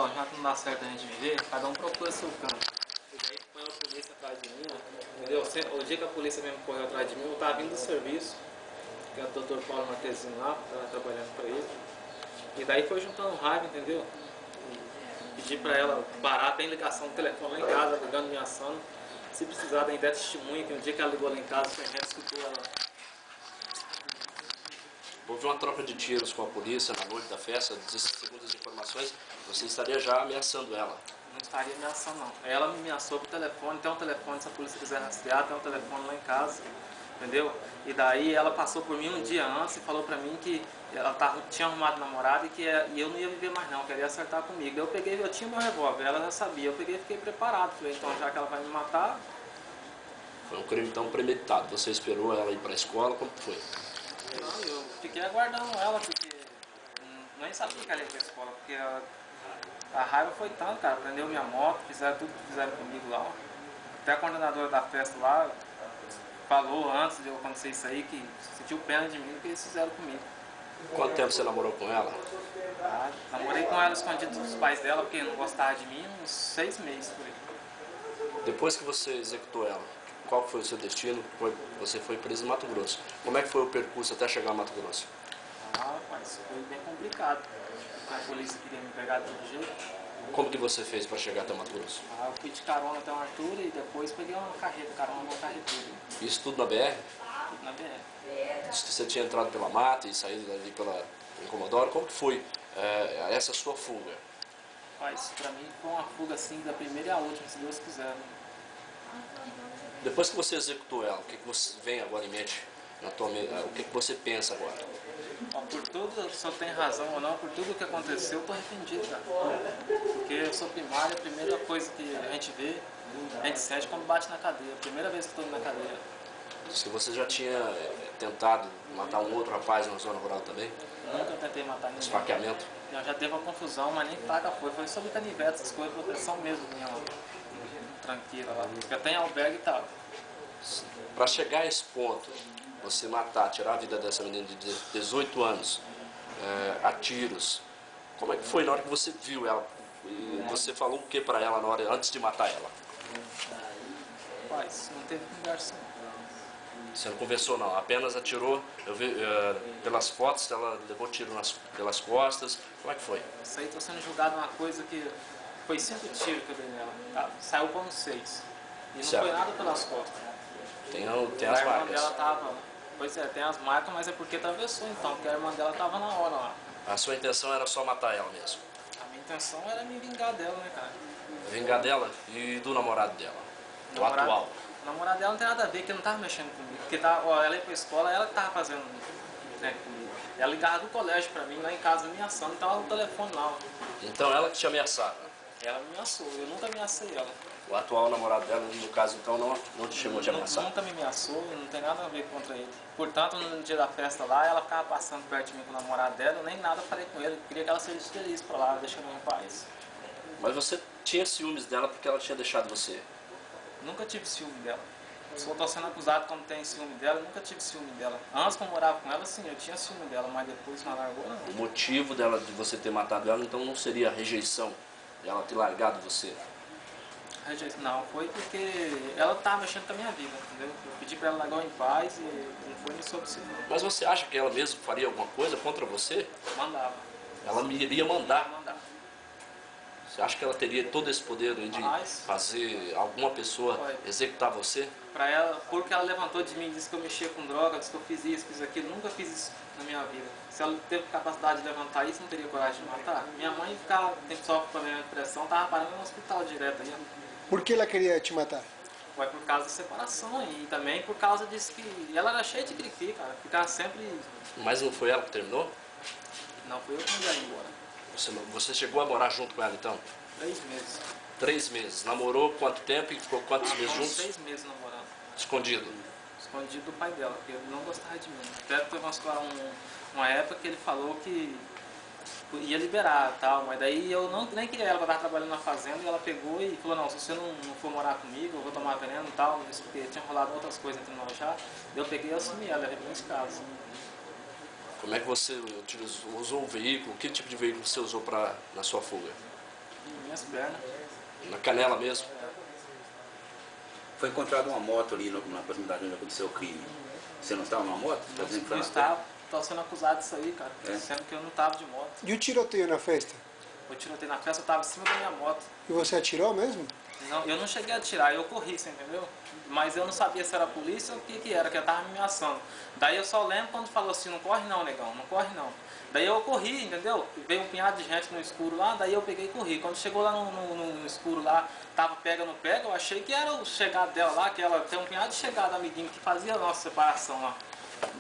ó, já que não dá certo a gente viver, cada um procura seu canto. E daí foi a polícia atrás de mim, ó, entendeu? O dia que a polícia mesmo correu atrás de mim, eu tava vindo do serviço, que é o Dr. Paulo Marquezinho lá, que tava trabalhando pra ele. E daí foi juntando raiva, entendeu? E pedi pra ela parar, tem ligação no telefone lá em casa, ligando, me ameaçando. Se precisar, tem até testemunha, que no dia que ela ligou lá em casa, o sargento escutou ela. Houve uma troca de tiros com a polícia na noite da festa, segundo as informações, você estaria já ameaçando ela. Não estaria ameaçando, não. Ela me ameaçou por telefone, tem um telefone, se a polícia quiser rastrear, tem um telefone lá em casa, entendeu? E daí ela passou por mim um dia antes e falou pra mim que ela tinha arrumado namorado e eu não ia viver mais não, queria acertar comigo. Eu tinha meu revólver, ela já sabia, eu peguei e fiquei preparado. Falei, então já que ela vai me matar... Foi um crime tão premeditado, você esperou ela ir pra escola, como foi? Não, eu fiquei aguardando ela, porque nem sabia que ela ia pra escola, porque a raiva foi tanto, cara, prendeu minha moto, fizeram tudo que fizeram comigo lá. Até a coordenadora da festa lá falou antes de eu acontecer isso aí, que sentiu pena de mim do que eles fizeram comigo. Quanto tempo você namorou com ela? Namorei com ela escondido dos pais dela, porque não gostava de mim, uns 6 meses por aí. Depois que você executou ela, qual foi o seu destino? Você foi preso em Mato Grosso. Como é que foi o percurso até chegar a Mato Grosso? Mas foi bem complicado. A polícia queria me pegar de todo jeito. Como que você fez para chegar até Mato Grosso? Eu fui de carona até uma altura e depois peguei uma carreta, carona numa carreteira. Isso tudo na BR? Tudo na BR. Você tinha entrado pela mata e saído ali pela Comodoro. Como que foi essa sua fuga? Mas pra mim foi uma fuga assim da primeira e a última, se Deus quiser. Depois que você executou ela, o que você vem agora em mente? O que você pensa agora? Por tudo, se eu tenho razão ou não, por tudo que aconteceu, eu tô arrependido, cara. Porque eu sou primário, a primeira coisa que a gente vê, a gente sente quando bate na cadeia. A primeira vez que eu tô na cadeia. Se você já tinha tentado matar um outro rapaz na zona rural também? Nunca tentei matar ninguém. Esfaqueamento? Eu já teve uma confusão, mas nem faca foi. Foi sobre canivete, essas coisas, proteção mesmo, minha tranqueira lá. Porque tem albergue e tal. Para chegar a esse ponto, você matar, tirar a vida dessa menina de 18 anos, a tiros, como é que foi na hora que você viu ela? E você falou o que para ela na hora, antes de matar ela? Rapaz, não teve conversa. Você não conversou não, apenas atirou, eu vi, pelas fotos ela levou tiro pelas costas, como é que foi? Isso aí tô sendo julgado uma coisa que foi 5 tiros que eu dei nela, tá? Saiu para uns 6. E não Certo. foi nada pelas costas. Tem A as irmã marcas. dela tava, pois é, tem as marcas, mas é porque atravessou então, porque a irmã dela tava na hora lá. A sua intenção era só matar ela mesmo? A minha intenção era me vingar dela, né, cara? Vingar dela e do namorado dela, o atual. O namorado dela não tem nada a ver, que não tava mexendo comigo. Porque tá, ó, ela ia pra escola, ela que tava fazendo, né, comigo. Ela ligava do colégio pra mim, lá em casa, ameaçando, e tava no telefone lá. Ó. Então ela que te ameaçava? Ela me ameaçou, eu nunca ameacei ela. O atual namorado dela, no caso, então, não te chamou de ameaçar? Nunca me ameaçou, não tem nada a ver contra ele. Portanto, no dia da festa lá, ela ficava passando perto de mim com o namorado dela, eu nem nada falei com ele, eu queria que ela seja feliz pra lá, deixando em paz. Mas você tinha ciúmes dela porque ela tinha deixado você? Nunca tive ciúme dela. Se eu tô sendo acusado quando tem ciúme dela, eu nunca tive ciúme dela. Antes que eu morava com ela, sim, eu tinha ciúme dela, mas depois que ela largou, não. O motivo dela, de você ter matado ela, então não seria a rejeição, ela ter largado você? Não, foi porque ela tava mexendo com a minha vida, entendeu? Eu pedi pra ela largar em paz e não foi nem sobre isso. Mas você acha que ela mesmo faria alguma coisa contra você? Mandava. Ela me iria mandar. Mandava. Você acha que ela teria todo esse poder aí de fazer alguma pessoa executar você? Pra ela, porque ela levantou de mim e disse que eu mexia com droga, disse que eu fiz isso, fiz aquilo, nunca fiz isso na minha vida. Se ela teve capacidade de levantar isso, não teria coragem de matar. Minha mãe ficava, sofre com a depressão, tava parando no hospital direto aí. Por que ela queria te matar? Foi por causa da separação e também por causa disso que ela era cheia de cri-cri, cara, ficava sempre... Mas não foi ela que terminou? Não, foi eu que mandei ela embora. Você chegou a morar junto com ela então? 3 meses. 3 meses. Namorou quanto tempo e ficou quantos meses juntos? 6 meses namorando. Escondido? Escondido do pai dela, porque ele não gostava de mim. Até teve uma época que ele falou que ia liberar e tal, mas daí eu nem queria ela, eu estava trabalhando na fazenda e ela pegou e falou, não, se você não for morar comigo, eu vou tomar veneno e tal, isso porque tinha rolado outras coisas entre nós já. Eu peguei e assumi ela, levei para de casa. Como é que você usou o veículo? Que tipo de veículo você usou na sua fuga? minhas pernas. Na canela mesmo? Foi encontrada uma moto ali na proximidade onde aconteceu o crime. Você não estava numa moto? Eu estava, tô sendo acusado disso aí, cara. É? Sendo que eu não tava de moto. E o tiroteio na festa? Eu tirotei na festa, eu tava em cima da minha moto. E você atirou mesmo? Não, eu não cheguei a atirar, eu corri, você entendeu? Mas eu não sabia se era a polícia ou o que era, que eu tava me ameaçando. Daí eu só lembro quando falou assim, não corre não, negão, não corre não. Daí eu corri, entendeu? Veio um punhado de gente no escuro lá, daí eu peguei e corri. Quando chegou lá no escuro lá, tava pega no pega, eu achei que era o chegado dela lá, que ela tem um punhado de chegada, amiguinho, que fazia a nossa separação lá.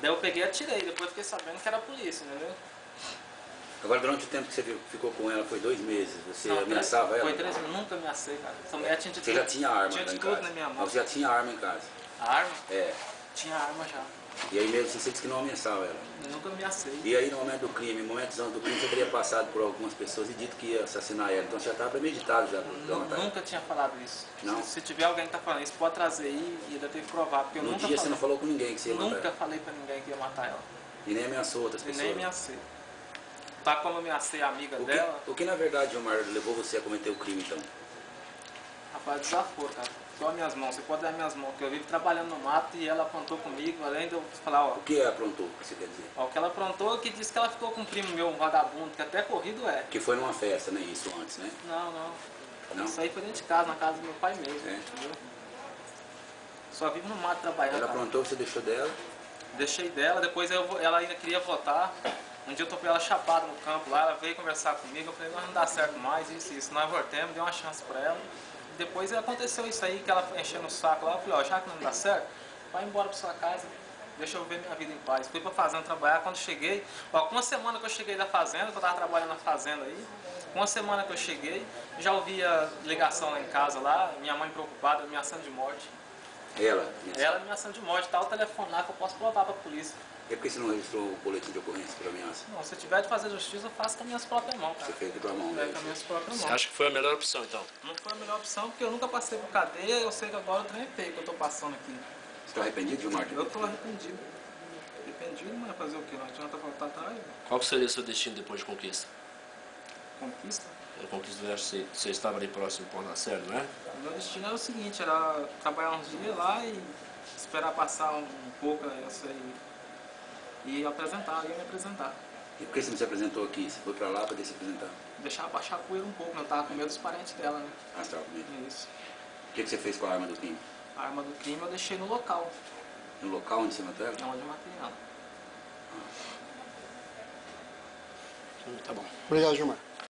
Daí eu peguei e atirei, depois fiquei sabendo que era a polícia, entendeu? Agora, durante o tempo que você ficou com ela, foi 2 meses, você Não, ameaçava ela? Foi 3 meses, nunca ameacei, cara. Essa mulher tinha de Você já tinha arma tinha lá de em tudo casa? na minha mão. Mas você já tinha arma em casa? A arma? É. Tinha arma já. E aí mesmo assim, você disse que não ameaçava ela? Eu nunca ameacei. E aí no momento do crime, momentos antes do crime, você teria passado por algumas pessoas e dito que ia assassinar ela. Então você já estava premeditado já pra matar ela. Nunca tinha falado isso. Não? Se tiver alguém que tá falando isso, pode trazer aí e ainda tem que provar, porque eu No nunca dia falei. você não falou com ninguém que você ia matar Nunca ela? falei pra ninguém que ia matar ela. E nem ameaçou outras E pessoas? nem ameacei. Tá como eu ameacei a amiga dela, O que na verdade, Gilmar, levou você a cometer o crime então? rapaz, desaforo, cara. Só as minhas mãos, você pode dar minhas mãos, que eu vivo trabalhando no mato e ela aprontou comigo, além de eu falar, ó, O que aprontou, que você quer dizer? ó, o que ela aprontou, que disse que ela ficou com um primo meu, um vagabundo, que até corrido é. Que foi numa festa, né? Isso antes, né? Não, não. Não? Isso aí foi dentro de casa, na casa do meu pai mesmo, É. entendeu? Só vivo no mato trabalhando, Ela cara. aprontou, você deixou dela? Deixei dela, depois ela ainda queria votar. Um dia eu topei ela chapada no campo lá, ela veio conversar comigo, eu falei, não dá certo mais, isso. Nós voltemos, dei uma chance pra ela. Depois aconteceu isso aí, que ela enchendo o saco lá, eu falei, ó, já que não dá certo, vai embora pra sua casa, deixa eu ver minha vida em paz. Fui pra fazenda trabalhar, quando cheguei, ó, com uma semana que eu cheguei da fazenda, que eu tava trabalhando na fazenda aí, com uma semana que eu cheguei, já ouvia ligação lá em casa lá, minha mãe preocupada, ameaçando de morte. Ela? Ela ameaçando de morte, tá o telefone lá que eu posso provar pra polícia. É porque você não registrou o boletim de ocorrência por ameaça? Não, se eu tiver de fazer justiça, eu faço com as minhas próprias mãos, cara. Você fez de tua mão, É, né? com as minhas próprias Você mãos. acha que foi a melhor opção então? Não foi a melhor opção, porque eu nunca passei por cadeia, eu sei que agora o trem é feio que eu tô passando aqui. Você está arrependido, Gilmar? Eu tô arrependido. Arrependido, mas fazer o quê? Não adianta voltar atrás, velho. Qual que seria o seu destino depois de conquista? Conquista. A conquista do Oeste, você estava ali próximo do Pão da Serra, não é? O meu destino era o seguinte, era trabalhar uns dias lá e esperar passar um pouco essa aí. E apresentar, ia me apresentar. E por que você não se apresentou aqui? Você foi pra lá para poder se apresentar? Deixar abaixar a poeira um pouco, né? Eu tava com medo dos parentes dela, né? Ah, você estava com medo. Isso. O que você fez com a arma do crime? A arma do crime eu deixei no local, No local onde você matou ela? onde eu matei ela. Tá bom. Obrigado, Gilmar.